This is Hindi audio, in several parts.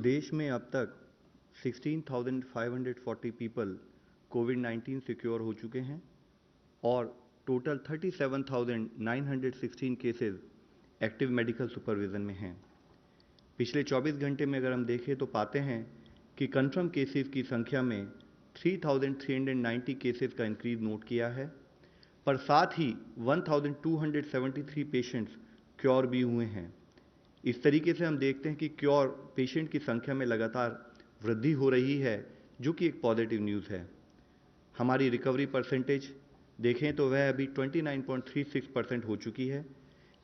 देश में अब तक 16,540 पीपल कोविड-19 से क्योर हो चुके हैं और total 37,916 cases active medical supervision में हैं। पिछले 24 घंटे में अगर हम देखें तो पाते हैं कि कंफर्म केसेस की संख्या में 3,390 केसेस का इंक्रीज नोट किया है, पर साथ ही 1,273 पेशेंट्स क्योर भी हुए हैं। इस तरीके से हम देखते हैं कि क्योर पेशेंट की संख्या में लगातार वृद्धि हो रही है, जो कि एक पॉजिटिव न्यूज़ है। हमारी रिकवरी परसेंटेज देखें तो वह अभी 29.36% हो चुकी है,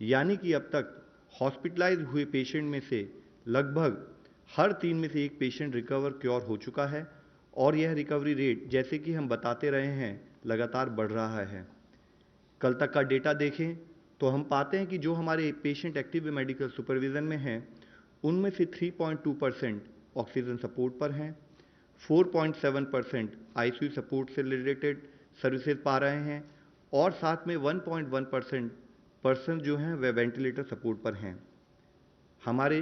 यानी कि अब तक हॉस्पिटलाइज हुए पेशेंट में से लगभग हर 3 में से 1 पेशेंट रिकवर क्योर हो चुका है और यह रिकवरी रेट, जैसे कि हम बताते रहे हैं, लगातार बढ़ रहा है। कल तक का डेटा देखें तो हम पाते हैं कि जो हमारे पेशेंट एक्टिव मेडिकल सुपरविजन में हैं, उनमें से 3.2% ऑक्सीजन सपोर्ट पर हैं, 4.7% आईसीयू सपोर्ट से रिलेटेड सर्विसेज पा रहे हैं और साथ में 1.1% पर्सन जो हैं वह वेंटिलेटर सपोर्ट पर हैं। हमारे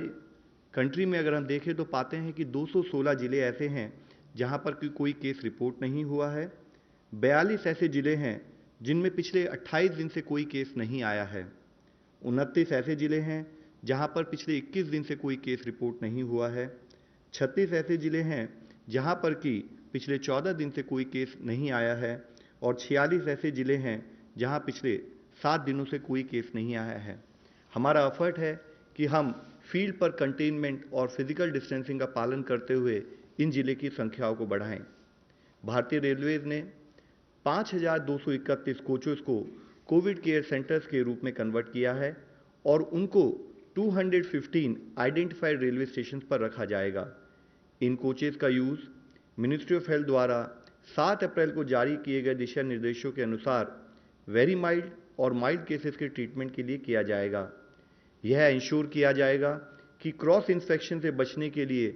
कंट्री में अगर हम देखें तो पाते हैं कि 216 जिले ऐसे हैं जहां पर कोई केस रिपोर्ट नहीं हुआ है। 42 ऐसे जिले हैं जिनमें पिछले 28 दिन से कोई केस नहीं आया है। 29 ऐसे जिले हैं जहां पर पिछले 21 दिन से कोई केस रिपोर्ट नहीं हुआ है। 36 ऐसे जिले हैं जहां पर कि पिछले 14 दिन से कोई केस नहीं आया है और 46 ऐसे जिले हैं जहां पिछले 7 दिनों से कोई केस नहीं आया है। हमारा एफर्ट है कि हम फील्ड पर कंटेनमेंट और फिजिकल डिस्टेंसिंग का पालन करते हुए इन जिले की संख्याओं को बढ़ाएं। भारतीय रेलवेज ने 5,231 कोचेस को कोविड केयर सेंटर्स के रूप में कन्वर्ट किया है और उनको 215 आइडेंटिफाइड रेलवे स्टेशन पर रखा जाएगा। इन कोचेस का यूज़ मिनिस्ट्री ऑफ हेल्थ द्वारा 7 अप्रैल को जारी किए गए दिशा निर्देशों के अनुसार वेरी माइल्ड और माइल्ड केसेस के ट्रीटमेंट के लिए किया जाएगा। यह इंश्योर किया जाएगा कि क्रॉस इन्फेक्शन से बचने के लिए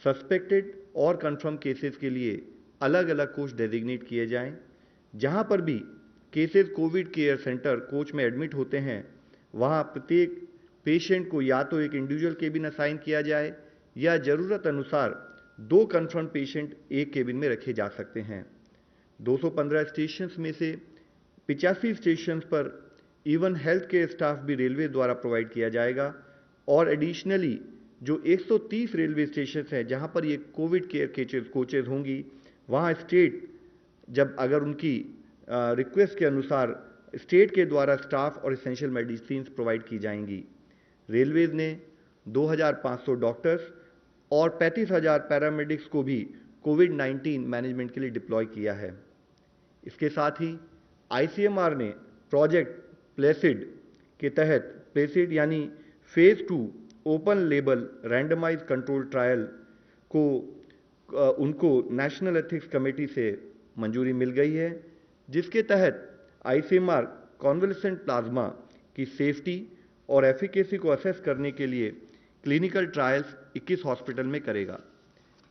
सस्पेक्टेड और कंफर्म केसेस के लिए अलग अलग कोच डेजिग्नेट किए जाएं। जहां पर भी cases Covid care centre coach में एडमिट होते हैं, वहां प्रत्येक पेशेंट को या तो एक इंडिविजुअल केबिन असाइन किया जाए या ज़रूरत अनुसार 2 कंफर्म पेशेंट एक केबिन में रखे जा सकते हैं। 215 स्टेशन में से 85 स्टेशन पर इवन हेल्थ केयर स्टाफ भी रेलवे द्वारा प्रोवाइड किया जाएगा और एडिशनली जो 130 रेलवे स्टेशन हैं जहां पर ये कोविड केयर कोचेज होंगी, वहां स्टेट जब अगर उनकी रिक्वेस्ट के अनुसार स्टेट के द्वारा स्टाफ और एसेंशियल मेडिसिन प्रोवाइड की जाएंगी। रेलवेज ने 2,500 डॉक्टर्स और 35,000 पैरामेडिक्स को भी कोविड-19 मैनेजमेंट के लिए डिप्लॉय किया है। इसके साथ ही आईसीएमआर ने प्रोजेक्ट प्लेसिड के तहत प्लेसिड यानी phase 2 open label randomise control trial को उनको नेशनल एथिक्स कमेटी से मंजूरी मिल गई है, जिसके तहत आईसीएमआर कॉन्वलेसेंट प्लाज्मा की सेफ्टी और एफिकेसी को असेस करने के लिए क्लिनिकल ट्रायल्स 21 हॉस्पिटल में करेगा,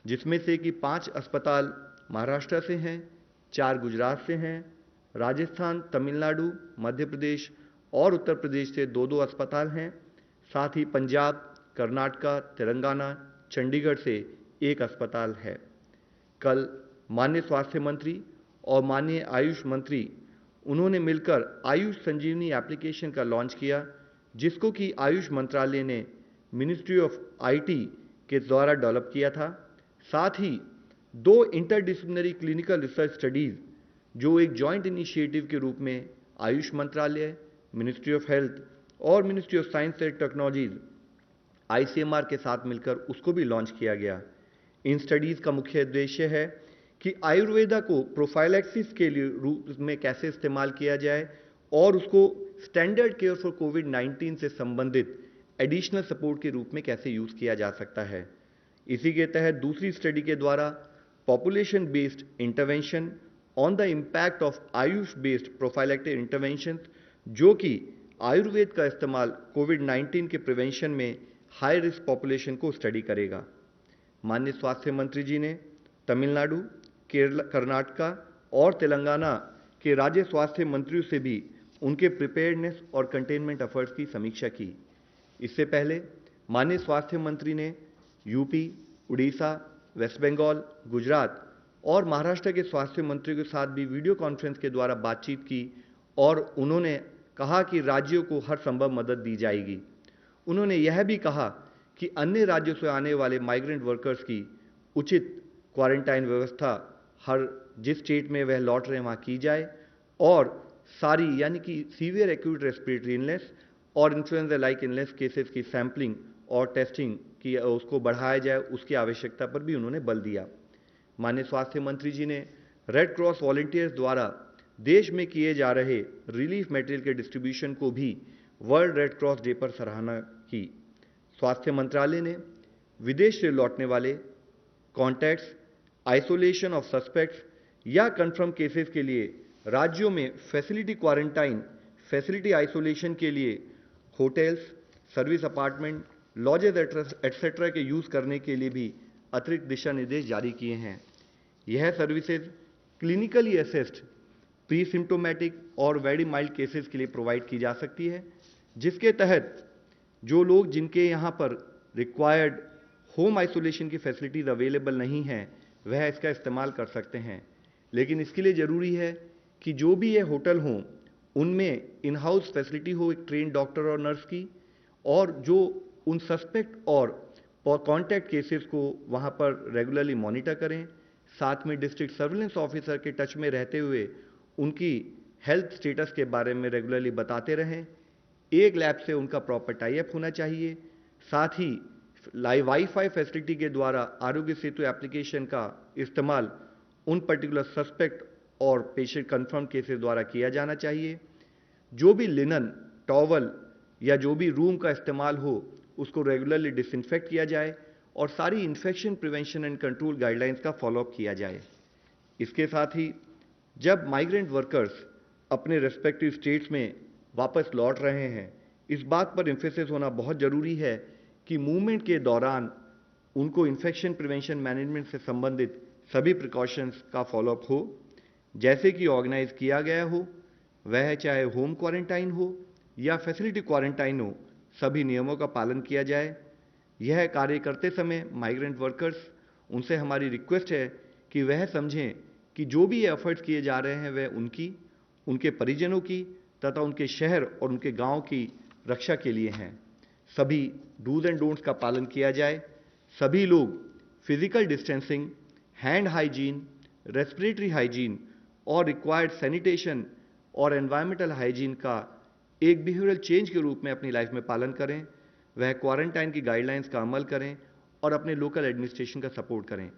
जिसमें से कि 5 अस्पताल महाराष्ट्र से हैं, 4 गुजरात से हैं, राजस्थान, तमिलनाडु, मध्य प्रदेश और उत्तर प्रदेश से 2-2 अस्पताल हैं। साथ ही पंजाब, कर्नाटका, तेलंगाना, चंडीगढ़ से 1 अस्पताल है। कल माननीय स्वास्थ्य मंत्री और माननीय आयुष मंत्री उन्होंने मिलकर आयुष संजीवनी एप्लीकेशन का लॉन्च किया, जिसको कि आयुष मंत्रालय ने मिनिस्ट्री ऑफ आईटी के द्वारा डेवलप किया था। साथ ही 2 इंटरडिसिप्लिनरी क्लिनिकल रिसर्च स्टडीज जो एक जॉइंट इनिशिएटिव के रूप में आयुष मंत्रालय, मिनिस्ट्री ऑफ हेल्थ और ministry of science and technologies ICMR के साथ मिलकर उसको भी लॉन्च किया गया। इन स्टडीज का मुख्य उद्देश्य है कि आयुर्वेदा को प्रोफाइलैक्सिस के लिए रूप में कैसे इस्तेमाल किया जाए और उसको स्टैंडर्ड केयर फॉर कोविड-19 से संबंधित एडिशनल सपोर्ट के रूप में कैसे यूज़ किया जा सकता है। इसी के तहत दूसरी स्टडी के द्वारा population based intervention on the impact of Ayush based prophylactic intervention, जो कि आयुर्वेद का इस्तेमाल कोविड-19 के प्रिवेंशन में हाई रिस्क पॉपुलेशन को स्टडी करेगा। माननीय स्वास्थ्य मंत्री जी ने तमिलनाडु, केरल, कर्नाटका और तेलंगाना के राज्य स्वास्थ्य मंत्रियों से भी उनके प्रिपेयर्डनेस और कंटेनमेंट एफर्ट्स की समीक्षा की। इससे पहले माननीय स्वास्थ्य मंत्री ने यूपी, उड़ीसा, वेस्ट बंगाल, गुजरात और महाराष्ट्र के स्वास्थ्य मंत्रियों के साथ भी वीडियो कॉन्फ्रेंस के द्वारा बातचीत की और उन्होंने कहा कि राज्यों को हर संभव मदद दी जाएगी। उन्होंने यह भी कहा कि अन्य राज्यों से आने वाले माइग्रेंट वर्कर्स की उचित क्वारंटाइन व्यवस्था हर जिस स्टेट में वह लौट रहे हैं वहाँ की जाए और सारी यानी कि सीवियर एक्यूट रेस्पिरेटरी इलनेस और इन्फ्लुएंजा लाइक इलनेस केसेस की सैंपलिंग और टेस्टिंग की उसको बढ़ाया जाए, उसकी आवश्यकता पर भी उन्होंने बल दिया। माननीय स्वास्थ्य मंत्री जी ने रेड क्रॉस वॉलंटियर्स द्वारा देश में किए जा रहे रिलीफ मटेरियल के डिस्ट्रीब्यूशन को भी वर्ल्ड रेड क्रॉस डे पर सराहना की। स्वास्थ्य मंत्रालय ने विदेश से लौटने वाले कॉन्टैक्ट्स, आइसोलेशन ऑफ सस्पेक्ट्स या कंफर्म केसेस के लिए राज्यों में फैसिलिटी क्वारंटाइन, फैसिलिटी आइसोलेशन के लिए hotels, service apartment, lodges etcetera के यूज करने के लिए भी अतिरिक्त दिशा निर्देश जारी किए हैं। यह services clinically assessed, pre symptomatic और वेरी माइल्ड केसेस के लिए प्रोवाइड की जा सकती है, जिसके तहत जो लोग जिनके यहाँ पर रिक्वायर्ड होम आइसोलेशन की फैसिलिटीज अवेलेबल नहीं हैं वह इसका इस्तेमाल कर सकते हैं। लेकिन इसके लिए ज़रूरी है कि जो भी ये होटल हों उनमें इन हाउस फैसिलिटी हो एक ट्रेन डॉक्टर और नर्स की, और जो उन सस्पेक्ट और कॉन्टैक्ट केसेस को वहाँ पर रेगुलरली मॉनिटर करें, साथ में डिस्ट्रिक्ट सर्विलेंस ऑफिसर के टच में रहते हुए उनकी हेल्थ स्टेटस के बारे में रेगुलरली बताते रहें। एक लैब से उनका प्रॉपर टाई अप होना चाहिए। साथ ही वाईफाई फैसिलिटी के द्वारा आरोग्य सेतु एप्लीकेशन का इस्तेमाल उन पर्टिकुलर सस्पेक्ट और पेशेंट कंफर्म केसेस द्वारा किया जाना चाहिए। जो भी लिनन, टॉवल या जो भी रूम का इस्तेमाल हो उसको रेगुलरली डिसइंफेक्ट किया जाए और सारी infection prevention and control guidelines का फॉलोअप किया जाए। इसके साथ ही जब माइग्रेंट वर्कर्स अपने रेस्पेक्टिव स्टेट्स में वापस लौट रहे हैं, इस बात पर एम्फेसिस होना बहुत ज़रूरी है कि मूवमेंट के दौरान उनको इन्फेक्शन प्रिवेंशन मैनेजमेंट से संबंधित सभी प्रिकॉशंस का फॉलोअप हो, जैसे कि ऑर्गेनाइज किया गया हो, वह चाहे होम क्वारंटाइन हो या फैसिलिटी क्वारंटाइन हो, सभी नियमों का पालन किया जाए। यह कार्य करते समय माइग्रेंट वर्कर्स, उनसे हमारी रिक्वेस्ट है कि वह समझें कि जो भी एफर्ट्स किए जा रहे हैं वह उनकी, उनके परिजनों की तथा उनके शहर और उनके गांव की रक्षा के लिए हैं। सभी डूज एंड डोंट्स का पालन किया जाए। सभी लोग physical distancing, hand hygiene, respiratory hygiene और रिक्वायर्ड सैनिटेशन और एनवायरमेंटल हाइजीन का एक बिहेवियरल चेंज के रूप में अपनी लाइफ में पालन करें। वह क्वारंटाइन की गाइडलाइंस का अमल करें और अपने लोकल एडमिनिस्ट्रेशन का सपोर्ट करें।